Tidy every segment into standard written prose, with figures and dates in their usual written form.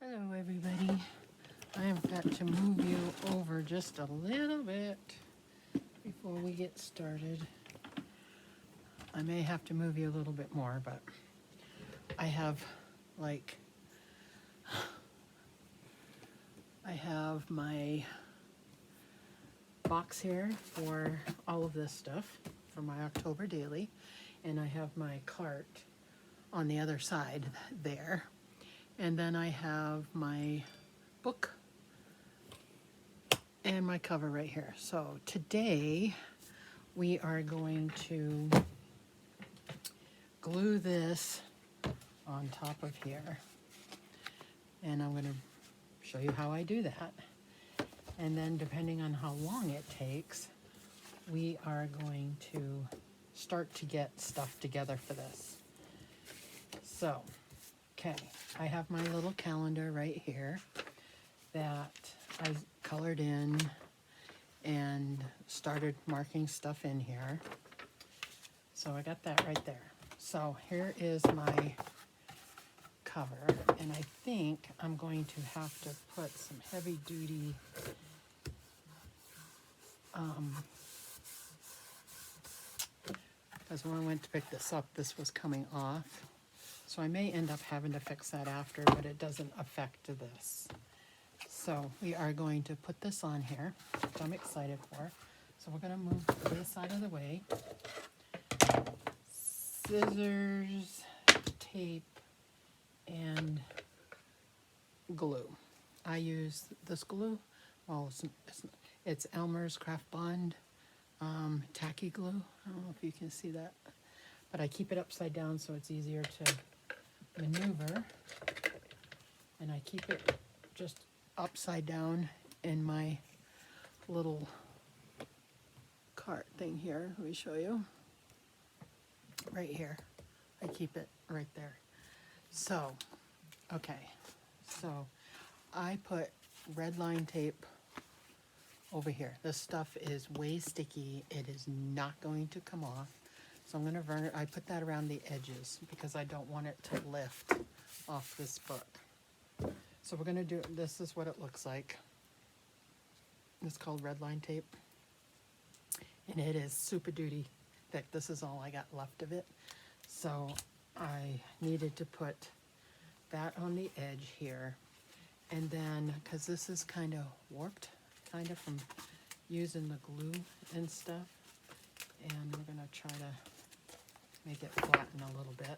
Hello everybody. I have got to move you over just a little bit before we get started. I may have to move you a little bit more, but I have my box here for all of this stuff for my October daily, and I have my cart on the other side there. And then I have my book and my cover right here. So today we are going to glue this on top of here. And I'm going to show you how I do that. And then depending on how long it takes, we are going to start to get stuff together for this. So, okay, I have my little calendar right here that I colored in and started marking stuff in here. So I got that right there. So here is my cover, and I think I'm going to have to put some heavy duty because when I went to pick this up, this was coming off. So I may end up having to fix that after, but it doesn't affect this. So we are going to put this on here, which I'm excited for. So we're going to move this out of the way. Scissors, tape, and glue. I use this glue. Well, it's Elmer's Craft Bond tacky glue. I don't know if you can see that, but I keep it upside down so it's easier to maneuver, and I keep it just upside down in my little cart thing here. Let me show you. Right here. I keep it right there. So, okay. So, I put red line tape over here. This stuff is way sticky. It is not going to come off. So I'm going to burn it. I put that around the edges because I don't want it to lift off this book. So we're going to do, this is what it looks like. It's called red line tape. And it is super duty thick. This is all I got left of it. So I needed to put that on the edge here. And then, because this is kind of warped, kind of from using the glue and stuff. And we're going to try to make it flatten a little bit.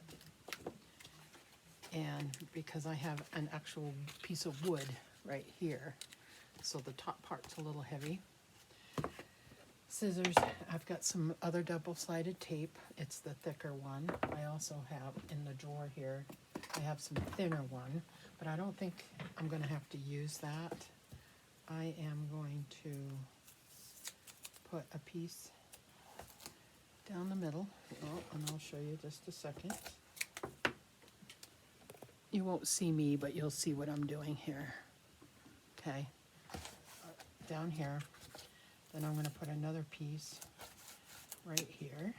And because I have an actual piece of wood right here, so the top part's a little heavy. Scissors, I've got some other double-sided tape. It's the thicker one. I also have in the drawer here, I have some thinner one, but I don't think I'm going to have to use that. I am going to put a piece down the middle. Oh, and I'll show you just a second. You won't see me, but you'll see what I'm doing here. Okay, down here. Then I'm going to put another piece right here,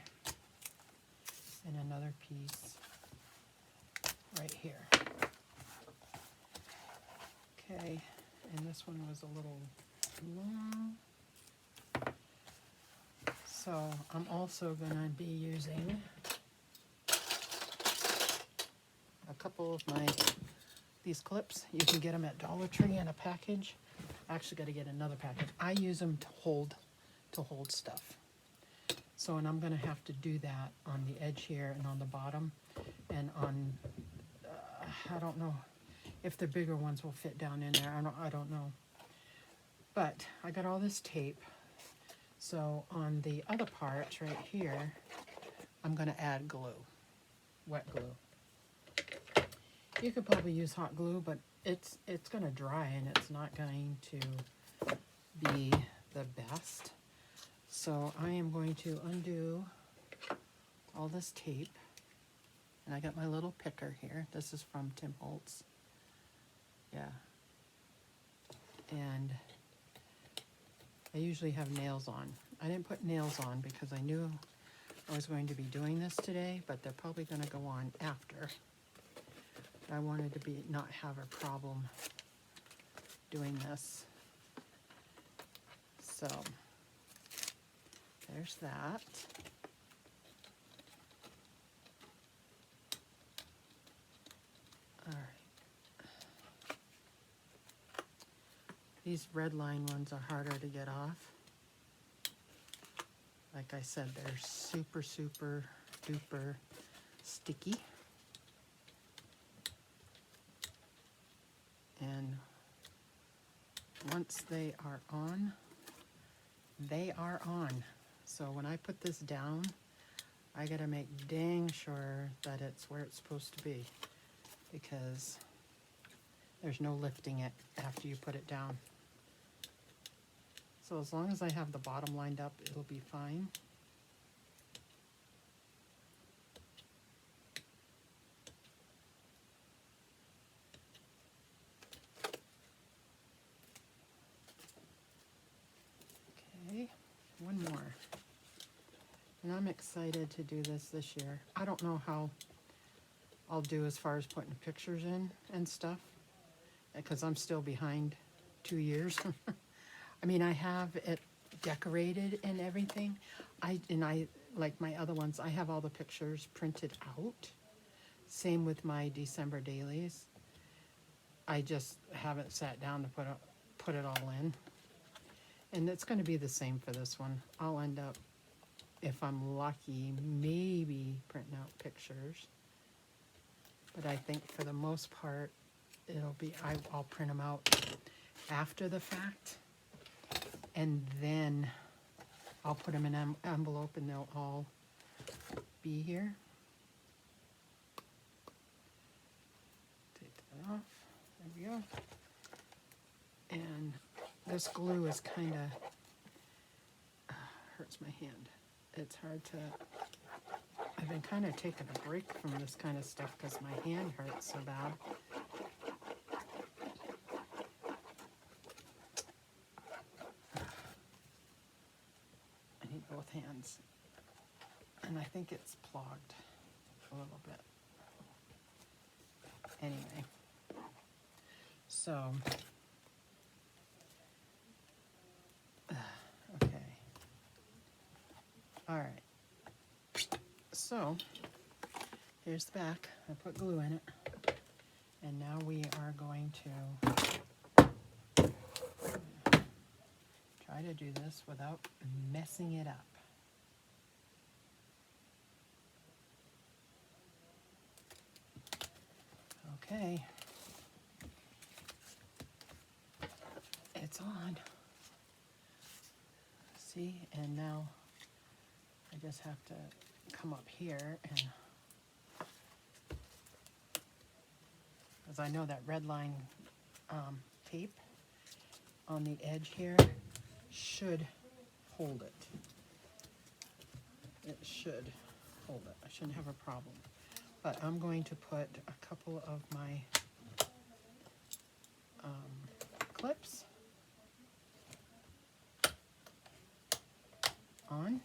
and another piece right here. Okay, and this one was a little long. So I'm also going to be using a couple of these clips. You can get them at Dollar Tree in a package. I actually got to get another package. I use them to hold stuff. So, and I'm going to have to do that on the edge here and on the bottom, and on I don't know if the bigger ones will fit down in there. I don't know. But I got all this tape. So on the other part right here, I'm going to add glue, wet glue. You could probably use hot glue, but it's going to dry and it's not going to be the best. So I am going to undo all this tape. And I got my little picker here. This is from Tim Holtz. Yeah. And I usually have nails on. I didn't put nails on because I knew I was going to be doing this today, but they're probably going to go on after. I wanted to not have a problem doing this. So there's that. All right. These red line ones are harder to get off. Like I said, they're super, super duper sticky. And once they are on, they are on. So when I put this down, I gotta make dang sure that it's where it's supposed to be, because there's no lifting it after you put it down. So as long as I have the bottom lined up, it'll be fine. Okay, one more. And I'm excited to do this year. I don't know how I'll do as far as putting pictures in and stuff, because I'm still behind 2 years. I mean, I have it decorated and everything. I like my other ones, I have all the pictures printed out. Same with my December dailies. I just haven't sat down to put it all in. And it's going to be the same for this one. I'll end up, if I'm lucky, maybe printing out pictures. But I think for the most part, it'll be, I'll print them out after the fact. And then I'll put them in an envelope and they'll all be here. Take that off. There we go. And this glue is kind of, hurts my hand. It's hard to, I've been kind of taking a break from this kind of stuff because my hand hurts so bad. I need both hands. And I think it's plugged a little bit. Anyway, so, okay. All right. So, here's the back. I put glue in it. And now we are going to try to do this without messing it up. Okay. It's on. See, and now I just have to come up here and, because I know that red line tape on the edge here should hold it. It should hold it. I shouldn't have a problem. But I'm going to put a couple of my clips on.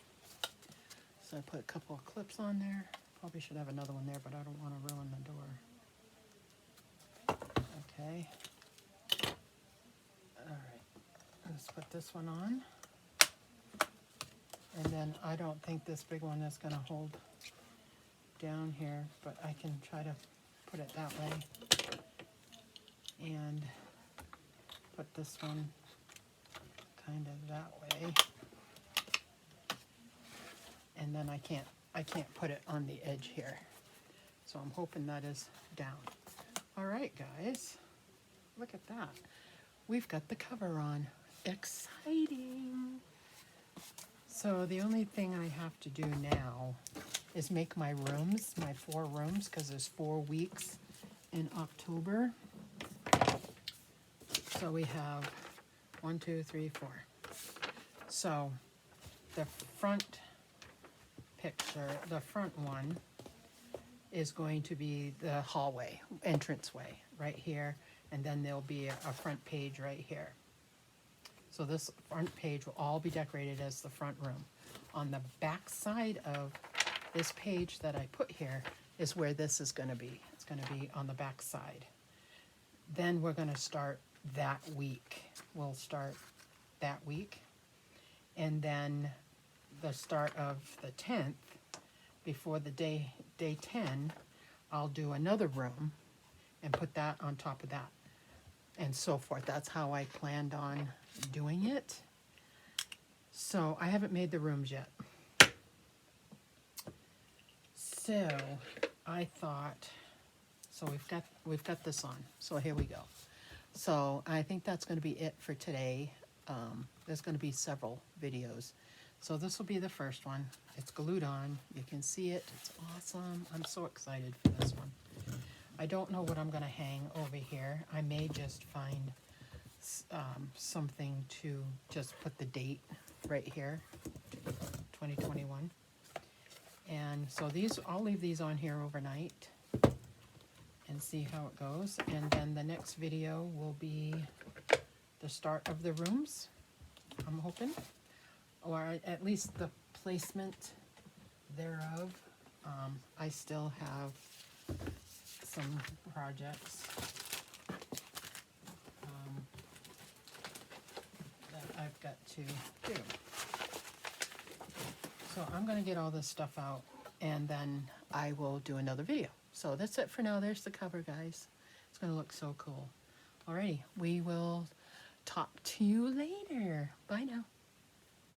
So I put a couple of clips on there. Probably should have another one there, but I don't want to ruin the door. Okay. All right. Let's put this one on. And then I don't think this big one is going to hold down here, but I can try to put it that way. And put this one kind of that way. And then I can't put it on the edge here. So I'm hoping that is down. All right, guys, look at that. We've got the cover on. Exciting. So the only thing I have to do now is make my rooms, my 4 rooms, because there's 4 weeks in October. So we have 1, 2, 3, 4. So the front picture, the front one is going to be the hallway, entranceway right here, and then there'll be a front page right here. So this front page will all be decorated as the front room. On the back side of this page that I put here is where this is going to be. It's going to be on the back side. Then we're going to start that week. We'll start that week. And then the start of the 10th, before the day 10, I'll do another room and put that on top of that, and so forth. That's how I planned on doing it. So I haven't made the rooms yet. So I thought, so we've got this on. So here we go. So I think that's going to be it for today. There's going to be several videos. So this will be the first one. It's glued on. You can see it. It's awesome. I'm so excited for this one. I don't know what I'm going to hang over here. I may just find something to just put the date right here, 2021. And so these, I'll leave these on here overnight and see how it goes. And then the next video will be the start of the rooms, I'm hoping, or at least the placement thereof. I still have some projects that I've got to do. So I'm going to get all this stuff out, and then I will do another video. So that's it for now. There's the cover, guys. It's going to look so cool. Alrighty, we will talk to you later. Bye now.